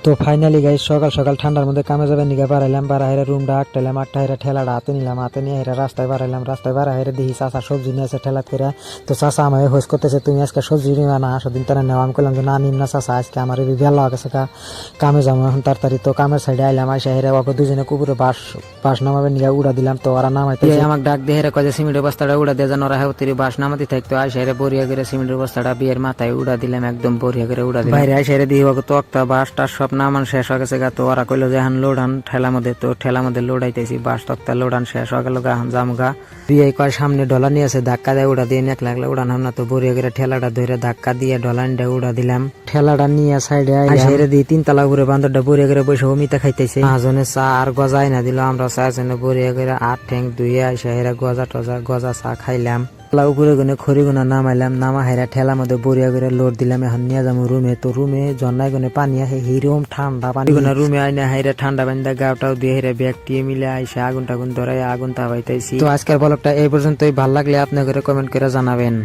তো finally guys সকাল সকাল ঠান্ডার মধ্যে কামে যাবেন নিগা বাড়াইলাম, বাড়াইরে রুমটা আটটাইলাম, আটটাইরে ঠেলাটা হাতে নিলাম, হাতে নিয়ে হেরা রাস্তায় বাড়াইলাম, রাস্তায় বাড়াইরে দেখি চাচা সবজি নিয়ে আসে ঠেলাত করে। তো চাচা আমায় হোস করতেছে, তুমি আজকে সবজি নিবা না? সেদিন তারা নেওয়া, আমি করলাম যে না নিম না চাচা, আজকে আমার এই বেলা গেছে কামে যাবো এখন তাড়াতাড়ি। তো কামের সাইডে আইলাম, আইসা হেরা ওকে দুজনে কুকুরে বাস নামাবে নিয়ে উড়া দিলাম। তো ওরা নামাইতে আমাকে ডাক দিয়ে হেরা কয়ে সিমেন্টের বস্তাটা উড়া দিয়ে যেন ওরা হেউতিরি বাস নামাতে থাকতো। আইসা হেরা বরিয়া করে সিমেন্টের বস্তাটা বিয়ের মাথায় উড়া দিলাম, একদম বরিয়া করে উড়া দিলাম। বাইরে আইসা হেরা দিয়ে ওকে তক্তা বাস টাস সব নামান শেষ হয়ে গেছে। তো ওরা কইলো যে এখন লোডান ঠেলা মধ্যে, তো ঠেলা মধ্যে লোডাইতেছি, বাস তক্তা লোডান শেষ হয়ে গেল, এখন জামগা দিয়ে কয় সামনে ডলা নিয়ে আছে, ধাক্কা দিয়ে উড়া দিয়ে এক লাগলে উড়ান হন না। তো বরিয়া করে ঠেলাটা ধরে ধাক্কা দিয়ে ডলানটা উড়া দিলাম, ঠেলাটা নিয়ে সাইডে আইসা দিয়ে 3 তলা উপরে বান্দরটা বরিয়া করে বসে অমিতা খাইতেছে। মাহাজনে চা আর গজাই না দিল, আমরা চারজনে বরিয়া করে 8 ঠ্যাং ধুয়ে আইসা হেরা গজা চা খাইলাম। উপরে গুনে খড়ি গুনা নামাইলাম, নামা হেরা ঠেলার মধ্যে বরিয়া করে লোড দিলাম। এখন নিয়ে যাবো রুমে। তো রুমে জন্নাই গুনে পানি আসে, হিরম ঠান্ডা পানি গুনা রুমে আইনা হেরা ঠান্ডা বান্ধা গাওটাও দিয়ে হেরা ব্যাগ টিয়ে মিলে আইসা আগুন টাগুন ধরাই আগুন তাবাইতেছি। তো আজকের ব্লগটা এই পর্যন্তই, ভালো লাগলে আপনি করে কমেন্ট করে জানাবেন।